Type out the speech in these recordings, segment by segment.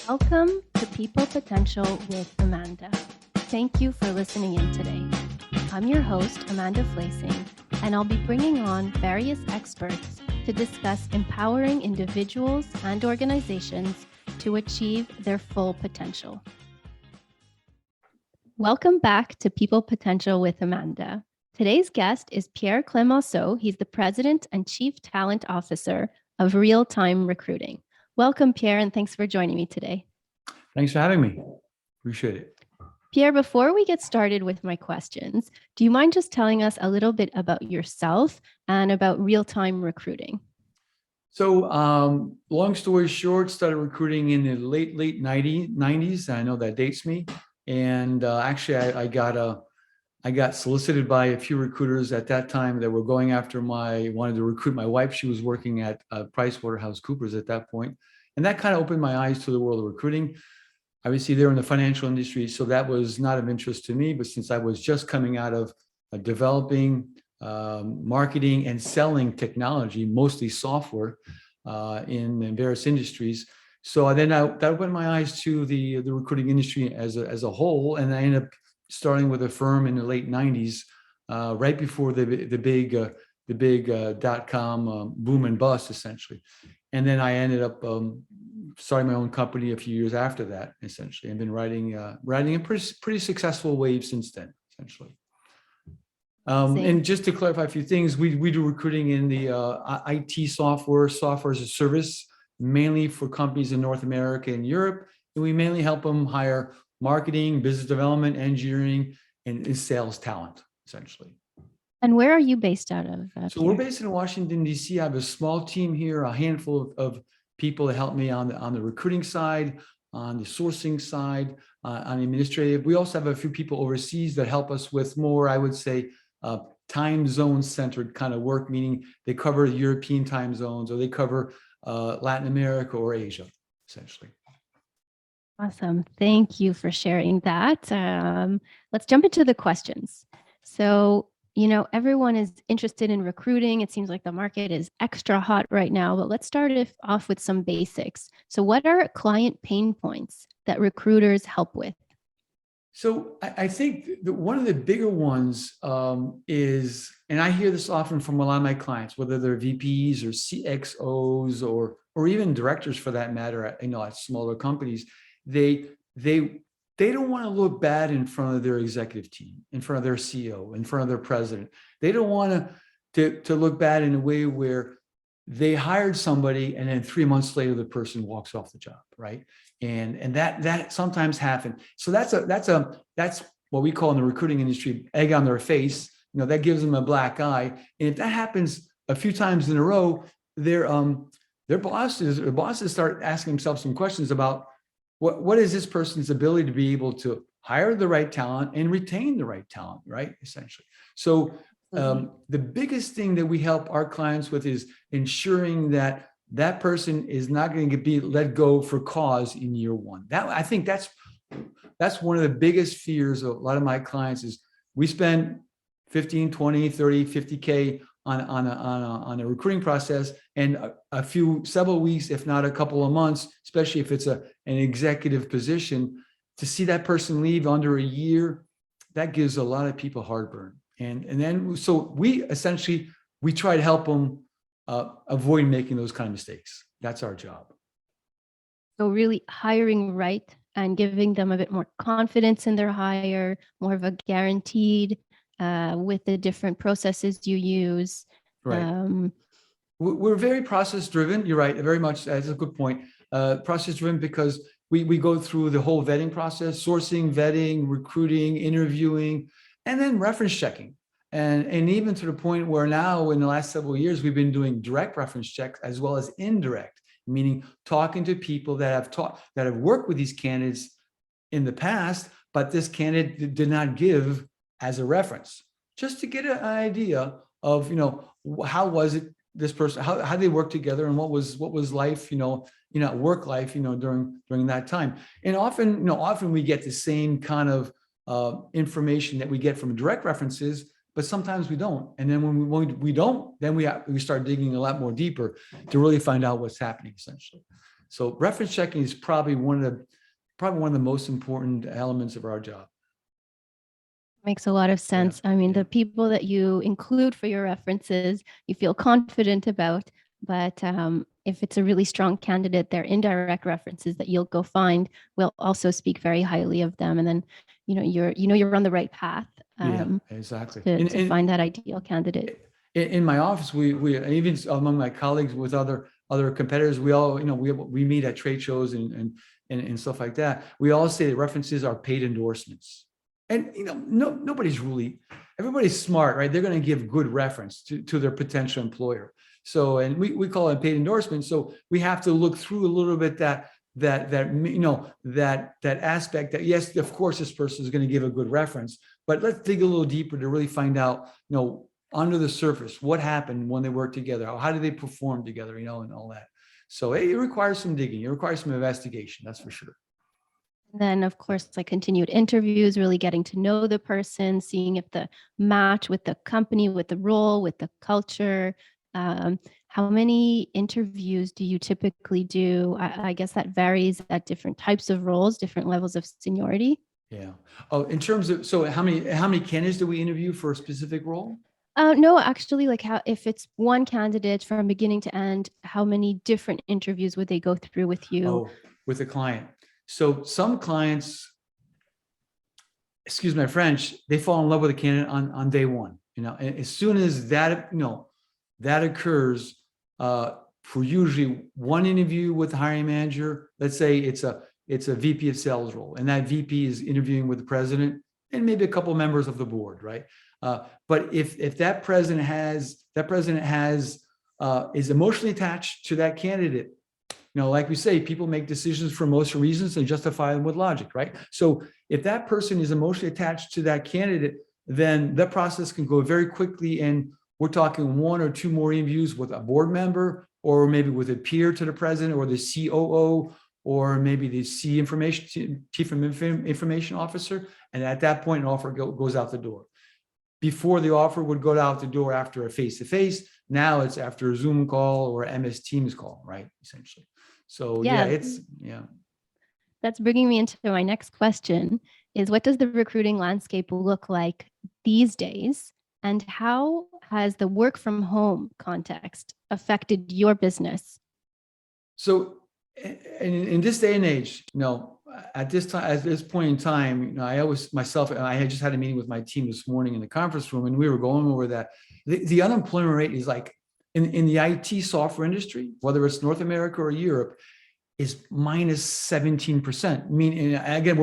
Welcome to People Potential with Amanda. Thank you for listening in today. I'm your host, Amanda Fleising, and I'll be bringing on various experts to discuss empowering individuals and organizations to achieve their full potential. Welcome back to People Potential with Amanda. Today's guest is Pierre Clemenceau. He's the President and Chief Talent Officer of Real Time Recruiting. Welcome, Pierre, and thanks for joining me today. Thanks for having me. Appreciate it. Pierre, before we get started with my questions, do you mind just telling us a little bit about yourself and about real-time recruiting? So long story short, started recruiting in the late 90s. I know that dates me. And actually, I got solicited by a few recruiters at that time that were going after wanted to recruit my wife. She was working at PricewaterhouseCoopers at that point. And that kind of opened my eyes to the world of recruiting. Obviously, they're in the financial industry, so that was not of interest to me. But since I was just coming out of developing, marketing, and selling technology, mostly software, in various industries, so then that opened my eyes to the recruiting industry as a whole. And I ended up starting with a firm in the late 90s, right before the big .com boom and bust, essentially. And then I ended up starting my own company a few years after that, essentially. I've been riding a pretty successful wave since then, essentially. And just to clarify a few things, we do recruiting in the IT software as a service, mainly for companies in North America and Europe. And we mainly help them hire marketing, business development, engineering, and sales talent, essentially. And where are you based out of? So we're based in Washington, D.C. I have a small team here, a handful of people that help me on the recruiting side, on the sourcing side, on the administrative. We also have a few people overseas that help us with more, I would say, time zone centered kind of work, meaning they cover European time zones or they cover Latin America or Asia, essentially. Awesome. Thank you for sharing that. Let's jump into the questions. So, everyone is interested in recruiting. It seems like the market is extra hot right now, but let's start off with some basics. So what are client pain points that recruiters help with? So I think that one of the bigger ones is, and I hear this often from a lot of my clients, whether they're VPs or CXOs or even directors for that matter, at smaller companies, they don't want to look bad in front of their executive team, in front of their CEO, in front of their president. They don't want to look bad in a way where they hired somebody and then 3 months later the person walks off the job, right? And that sometimes happens. So that's what we call in the recruiting industry egg on their face. That gives them a black eye. And if that happens a few times in a row, their bosses start asking themselves some questions about what is this person's ability to be able to hire the right talent and retain the right talent, right? Essentially. So the biggest thing that we help our clients with is ensuring that that person is not going to be let go for cause in year one. I think that's one of the biggest fears of a lot of my clients is we spend 15, 20, 30, 50K on a recruiting process, and several weeks, if not a couple of months, especially if it's an executive position, to see that person leave under a year, that gives a lot of people heartburn. And then so we try to help them avoid making those kind of mistakes. That's our job. So really hiring right and giving them a bit more confidence in their hire, more of a guaranteed with the different processes you use. Right. We're very process driven. You're right. Very much. That's a good point. Process driven because we go through the whole vetting process, sourcing, vetting, recruiting, interviewing, and then reference checking. And even to the point where now in the last several years, we've been doing direct reference checks as well as indirect, meaning talking to people that have worked with these candidates in the past, but this candidate did not give as a reference, just to get an idea of, how was it this person, how they work together and what was life, work life, during that time. And often we get the same kind of information that we get from direct references, but sometimes we don't. And then when we don't, then we start digging a lot more deeper to really find out what's happening, essentially. So reference checking is probably one of the most important elements of our job. Makes a lot of sense. I mean, yeah. the people that you include for your references, you feel confident about, but if it's a really strong candidate, their indirect references that you'll go find will also speak very highly of them. And then, you're on the right path Yeah, exactly. to find that ideal candidate. In my office, we and even among my colleagues with other competitors, we all, we meet at trade shows and stuff like that. We all say that references are paid endorsements. And nobody's really, everybody's smart, right? They're going to give good reference to their potential employer. So, and we call it paid endorsement. So we have to look through a little bit that aspect that, yes, of course, this person is going to give a good reference, but let's dig a little deeper to really find out, under the surface, what happened when they worked together, how did they perform together, and all that. So it requires some digging, it requires some investigation, that's for sure. Then, of course, like continued interviews, really getting to know the person, seeing if the match with the company, with the role, with the culture. How many interviews do you typically do? I guess that varies at different types of roles, different levels of seniority. Yeah. Oh, in terms of, so how many candidates do we interview for a specific role? No, actually, like if it's one candidate from beginning to end, how many different interviews would they go through with you? Oh, with a client. So some clients, excuse my French, they fall in love with a candidate on day one. And as soon as that, that occurs, for usually one interview with the hiring manager, let's say it's a VP of sales role, and that VP is interviewing with the president and maybe a couple of members of the board, right? But if that president is emotionally attached to that candidate, like we say, people make decisions for most reasons and justify them with logic, right? So if that person is emotionally attached to that candidate, then that process can go very quickly. And we're talking one or two more interviews with a board member, or maybe with a peer to the president or the COO, or maybe the Chief Information Officer. And at that point, an offer goes out the door. Before, the offer would go out the door after a face-to-face. Now it's after a Zoom call or MS Teams call, right? Essentially. So Yeah. That's bringing me into my next question is, what does the recruiting landscape look like these days? And how has the work from home context affected your business? So in this day and age, at this point in time, I had just had a meeting with my team this morning in the conference room, and we were going over that. The unemployment rate is like in the IT software industry, whether it's North America or Europe, is minus 17%. I mean, again,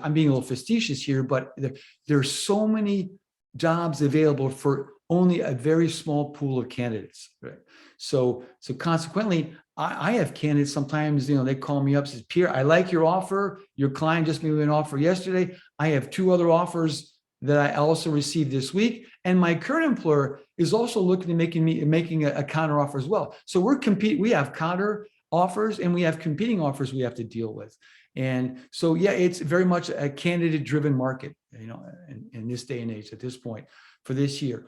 I'm being a little facetious here, but there's so many jobs available for only a very small pool of candidates, right? So consequently, I have candidates sometimes, they call me up, says, Pierre, I like your offer. Your client just made me an offer yesterday. I have two other offers that I also received this week. And my current employer is also looking to making a counter offer as well. So we have counter offers and we have competing offers we have to deal with. And so, yeah, it's very much a candidate driven market, in this day and age at this point for this year.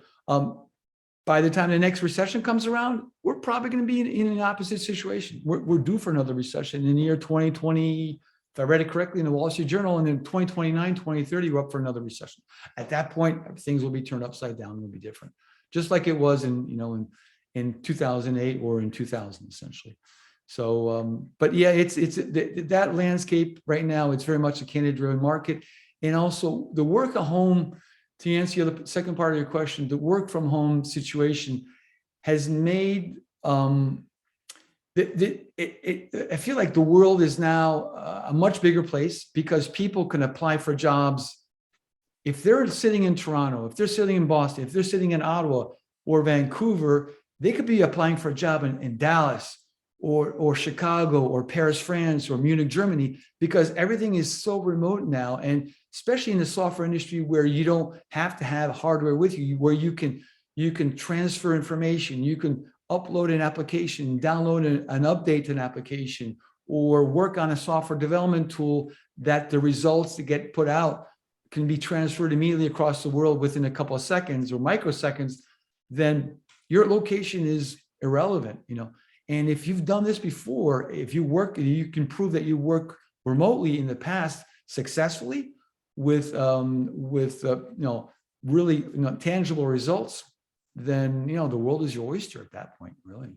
By the time the next recession comes around, we're probably going to be in an opposite situation. We're due for another recession in the year 2020. If I read it correctly in the Wall Street Journal, and then 2029, 2030, we're up for another recession. At that point, things will be turned upside down and will be different, just like it was in 2008 or in 2000, essentially. So, but yeah, it's that landscape right now. It's very much a candidate-driven market, and also the work at home. To answer the second part of your question, the work from home situation has made I feel like the world is now a much bigger place, because people can apply for jobs. If they're sitting in Toronto, if they're sitting in Boston, if they're sitting in Ottawa or Vancouver, they could be applying for a job in Dallas or Chicago or Paris, France, or Munich, Germany, because everything is so remote now. And especially in the software industry, where you don't have to have hardware with you, where you can transfer information, you can upload an application, download an update to an application, or work on a software development tool that the results that get put out can be transferred immediately across the world within a couple of seconds or microseconds, then your location is irrelevant. And if you've done this before, if you work, you can prove that you work remotely in the past successfully with really tangible results, then the world is your oyster at that point. Really,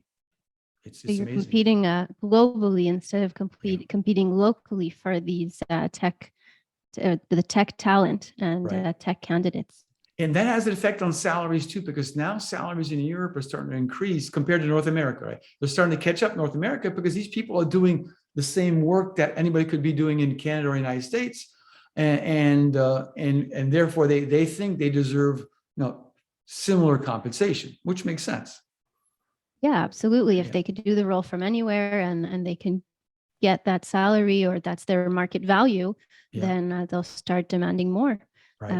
it's So you're amazing. competing globally instead of Yeah. competing locally for these the tech talent and Right. tech candidates. And that has an effect on salaries too, because now salaries in Europe are starting to increase compared to North America, right? They're starting to catch up North America because these people are doing the same work that anybody could be doing in Canada or United States. And therefore they think they deserve, similar compensation, which makes sense. Yeah, absolutely. If Yeah. they could do the role from anywhere and they can get that salary or that's their market value, Yeah. then they'll start demanding more. Right.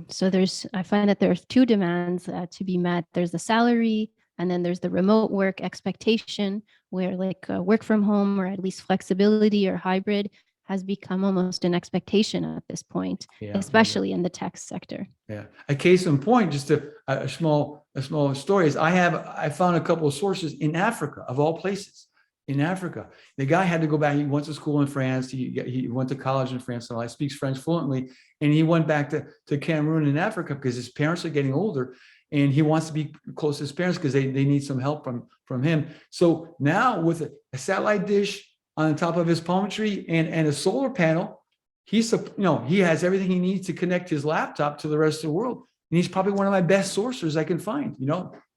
So I find that there's two demands to be met. There's the salary, and then there's the remote work expectation, where like work from home or at least flexibility or hybrid has become almost an expectation at this point, Yeah. especially in the tech sector. Yeah. A case in point, just a small story is I found a couple of sources in Africa, of all places. In Africa, the guy had to go back. He went to school in France. He went to college in France. So he speaks French fluently, and he went back to Cameroon in Africa because his parents are getting older, and he wants to be close to his parents because they need some help from him. So now with a satellite dish on top of his palm tree and a solar panel, he has everything he needs to connect his laptop to the rest of the world. And he's probably one of my best sources I can find,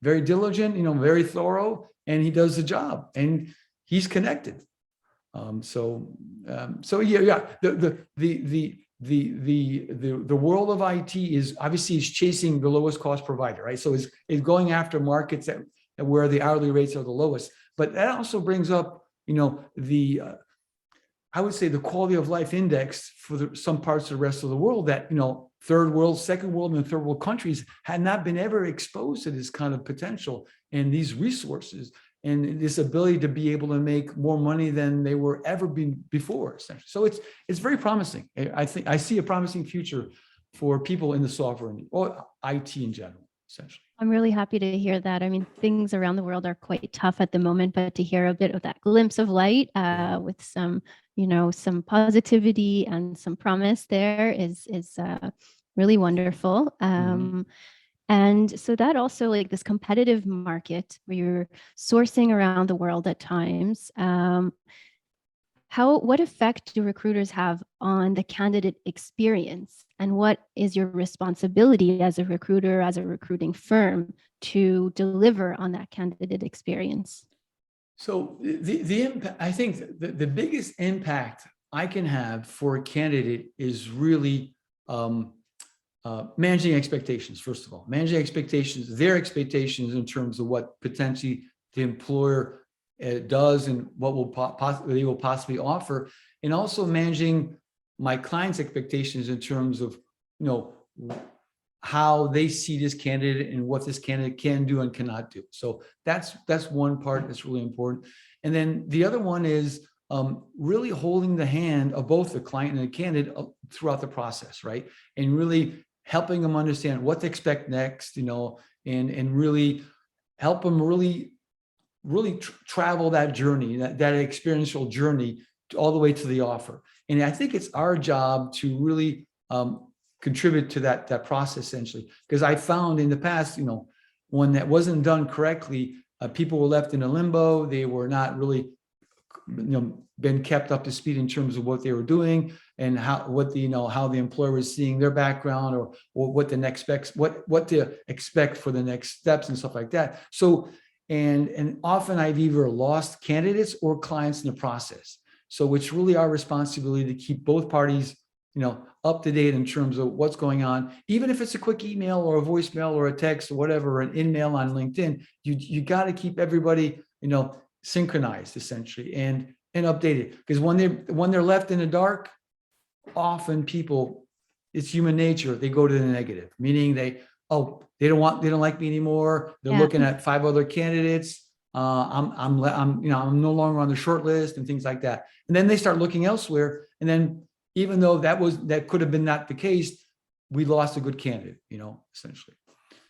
very diligent, very thorough, and he does the job and he's connected. So yeah. The world of IT is obviously chasing the lowest cost provider, right? So it's going after markets that where the hourly rates are the lowest. But that also brings up, I would say the quality of life index for some parts of the rest of the world that, third world, second world, and third world countries had not been ever exposed to this kind of potential and these resources and this ability to be able to make more money than they were ever been before, essentially. So it's very promising. I think I see a promising future for people in the software or IT in general, essentially. I'm really happy to hear that. I mean, things around the world are quite tough at the moment, but to hear a bit of that glimpse of light with some, some positivity and some promise there is really wonderful. And so that also, like this competitive market where you're sourcing around the world at times, what effect do recruiters have on the candidate experience? And what is your responsibility as a recruiter, as a recruiting firm, to deliver on that candidate experience? So I think the biggest impact I can have for a candidate is really managing expectations. First of all, managing expectations, their expectations in terms of what potentially the employer does and what they will possibly offer, and also managing my client's expectations in terms of how they see this candidate and what this candidate can do and cannot do. So that's one part that's really important. And then the other one is really holding the hand of both the client and the candidate throughout the process, right? And really helping them understand what to expect next, and really help them really travel that journey, that experiential journey all the way to the offer. And I think it's our job to really contribute to that process, essentially, because I found in the past, when that wasn't done correctly, people were left in a limbo. They were not really, been kept up to speed in terms of what they were doing and how the employer was seeing their background or what the next specs, what to expect for the next steps and stuff like that. So, and often I've either lost candidates or clients in the process. So it's really our responsibility to keep both parties, up to date in terms of what's going on. Even if it's a quick email or a voicemail or a text or whatever, an email on LinkedIn, you got to keep everybody, synchronized essentially and updated. Because when they're left in the dark, often people, it's human nature, they go to the negative, meaning they don't like me anymore. They're looking at 5 other candidates. I'm no longer on the short list and things like that. And then they start looking elsewhere. And then even though that could have been not the case, we lost a good candidate, essentially.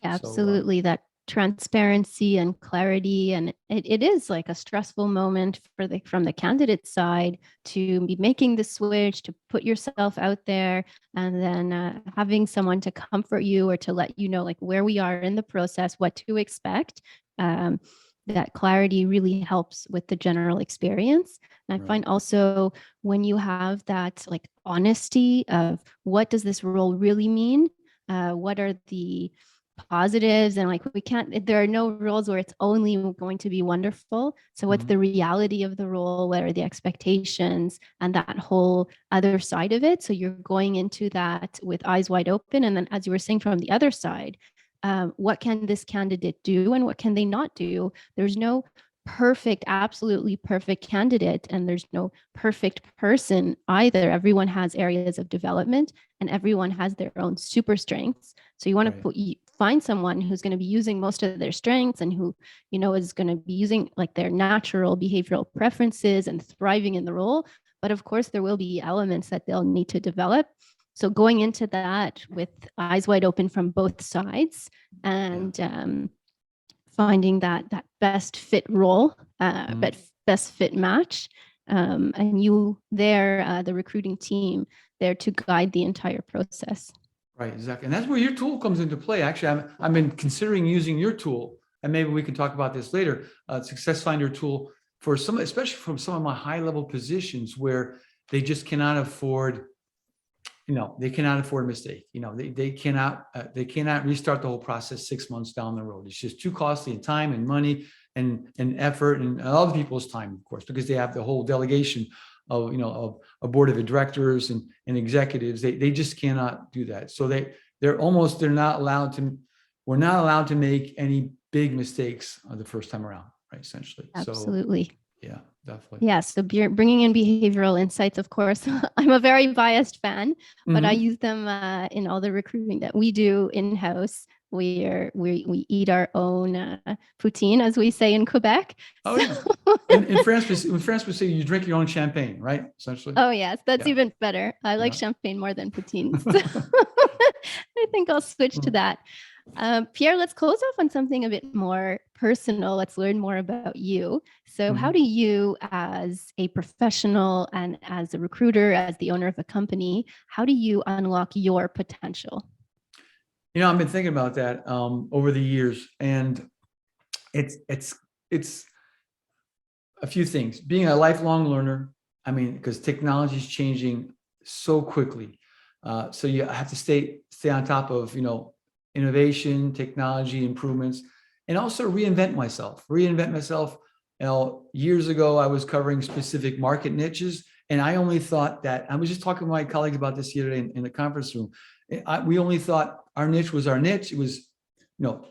Yeah, absolutely. That transparency and clarity. And it is like a stressful moment for from the candidate side to be making the switch, to put yourself out there, and then having someone to comfort you or to let you know like where we are in the process, what to expect. Um, that clarity really helps with the general experience. And I Right. find also when you have that like honesty of what does this role really mean? What are the positives? And like we can't, there are no roles where it's only going to be wonderful. So what's the reality of the role? What are the expectations and that whole other side of it? So you're going into that with eyes wide open. And then as you were saying from the other side, what can this candidate do and what can they not do? There's no perfect, absolutely perfect candidate, and there's no perfect person either. Everyone has areas of development and everyone has their own super strengths. So you want to find someone who's going to be using most of their strengths and who, you know, is going to be using like their natural behavioral preferences and thriving in the role. But of course, there will be elements that they'll need to develop. So going into that with eyes wide open from both sides and finding that best fit role, but best fit match, and you there, the recruiting team there to guide the entire process. Right, exactly. And that's where your tool comes into play. Actually, I've been considering using your tool, and maybe we can talk about this later, Success Finder tool for some, especially from some of my high level positions where they just cannot afford, they cannot afford a mistake. They cannot restart the whole process 6 months down the road. It's just too costly in time and money and effort and other people's time, of course, because they have the whole delegation of a board of directors and executives. They just cannot do that. So we're not allowed to make any big mistakes the first time around, right? Essentially. Absolutely. So, yeah, definitely. Yeah. So bringing in behavioral insights, of course, I'm a very biased fan, but I use them in all the recruiting that we do in-house. We eat our own poutine, as we say in Quebec. Oh, yeah. In France, we say you drink your own champagne, right? Essentially. Oh, yes. That's even better. I like champagne more than poutine. I think I'll switch to that. Pierre, let's close off on something a bit more personal. Let's learn more about you. So how do you, as a professional and as a recruiter, as the owner of a company, how do you unlock your potential? I've been thinking about that over the years, and it's a few things. Being a lifelong learner, because technology is changing so quickly, so you have to stay on top of innovation, technology improvements, and also reinvent myself. Years ago, I was covering specific market niches, and I only thought that, I was just talking to my colleagues about this the other day in the conference room. We only thought our niche was our niche. It was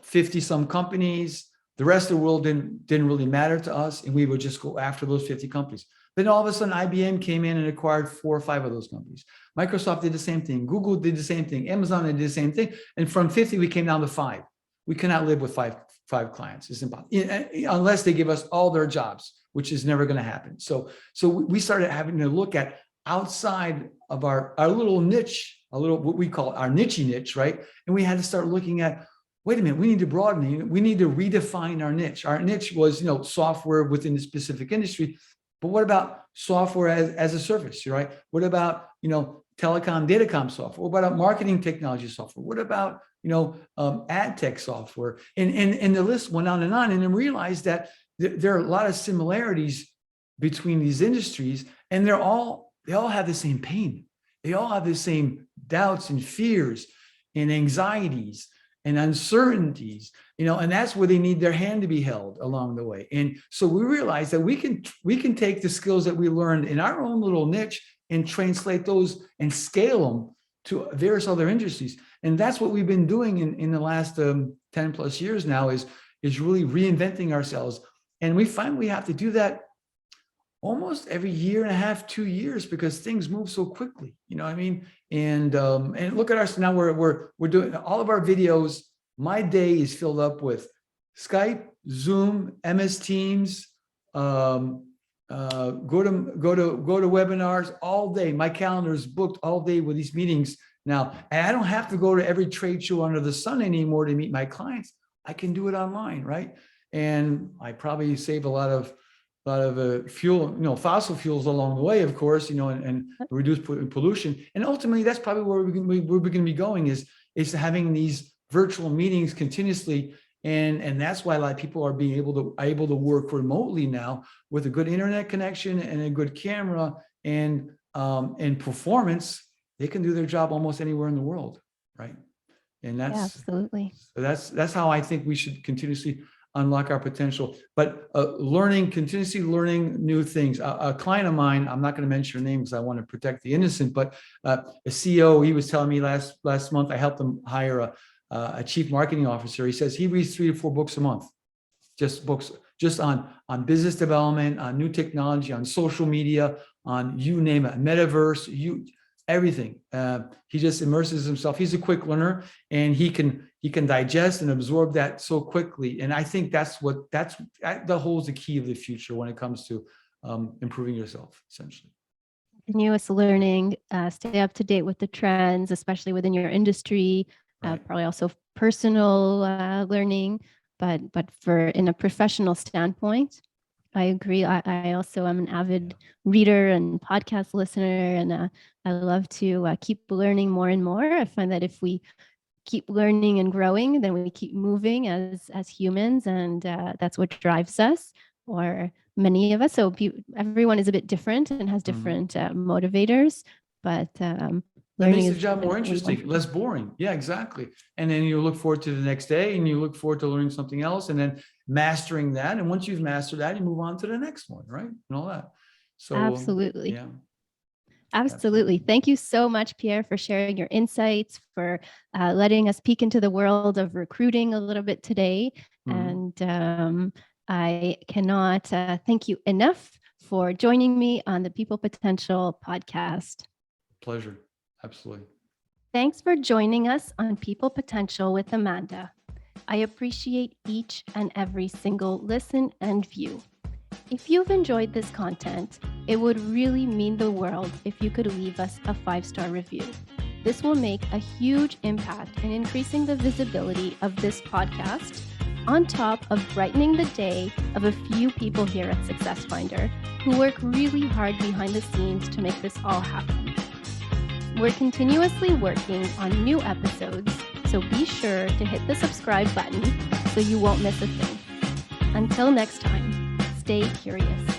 50 some companies. The rest of the world didn't really matter to us, and we would just go after those 50 companies. Then all of a sudden, IBM came in and acquired 4 or 5 of those companies. Microsoft did the same thing. Google did the same thing. Amazon did the same thing. And from 50, we came down to 5. We cannot live with five clients. It's impossible, unless they give us all their jobs, which is never going to happen. So we started having to look at outside of our little niche, what we call our niche, right? And we had to start looking at, wait a minute, we need to broaden it. We need to redefine our niche. Our niche was, software within a specific industry. But what about software as a service, right? What about, telecom, datacom software? What about marketing technology software? What about, ad tech software? And the list went on, and then realized that there are a lot of similarities between these industries, and they all have the same pain. They all have the same doubts and fears and anxieties and uncertainties, and that's where they need their hand to be held along the way. And so we realized that we can take the skills that we learned in our own little niche and translate those and scale them to various other industries. And that's what we've been doing in the last 10 plus years now, is really reinventing ourselves. And we find we have to do that almost every year and a half, 2 years, because things move so quickly. You know what I mean? And look at us now. We're doing all of our videos. My day is filled up with Skype, Zoom, MS Teams, go to webinars all day. My calendar is booked all day with these meetings now, and I don't have to go to every trade show under the sun anymore to meet my clients. I can do it online, right? And I probably save a lot of fuel, fossil fuels along the way, of course, and reduce pollution. And ultimately, that's probably where we're going to be going is having these virtual meetings continuously. And that's why a lot of people are being able to work remotely now with a good internet connection and a good camera and performance. They can do their job almost anywhere in the world, right? And absolutely. That's how I think we should continuously unlock our potential. But continuously learning new things. A client of mine, I'm not going to mention her name because I want to protect the innocent, but a CEO, he was telling me last month, I helped him hire a chief marketing officer. He says he reads 3 to 4 books a month, just books, just on business development, on new technology, on social media, on you name it, metaverse, everything. He just immerses himself. He's a quick learner, and he can digest and absorb that so quickly. And I think that holds the key of the future when it comes to improving yourself, essentially. Continuous learning, stay up to date with the trends, especially within your industry. Right. Probably also personal learning, but in a professional standpoint, I agree. I also am an avid reader and podcast listener, and I love to keep learning more and more. I find that if we keep learning and growing, then we keep moving as humans, and that's what drives us, or many of us. So everyone is a bit different and has different motivators, but that makes the job more interesting, less boring. Yeah, exactly. And then you look forward to the next day, and you look forward to learning something else, and then mastering that. And once you've mastered that, you move on to the next one, right? And all that. So absolutely. Yeah. Absolutely. Thank you so much, Pierre, for sharing your insights, for letting us peek into the world of recruiting a little bit today. Mm-hmm. And I cannot thank you enough for joining me on the People Potential podcast. Pleasure. Absolutely. Thanks for joining us on People Potential with Amanda. I appreciate each and every single listen and view. If you've enjoyed this content, it would really mean the world if you could leave us a 5-star review. This will make a huge impact in increasing the visibility of this podcast, on top of brightening the day of a few people here at Success Finder who work really hard behind the scenes to make this all happen. We're continuously working on new episodes, so be sure to hit the subscribe button so you won't miss a thing. Until next time, stay curious.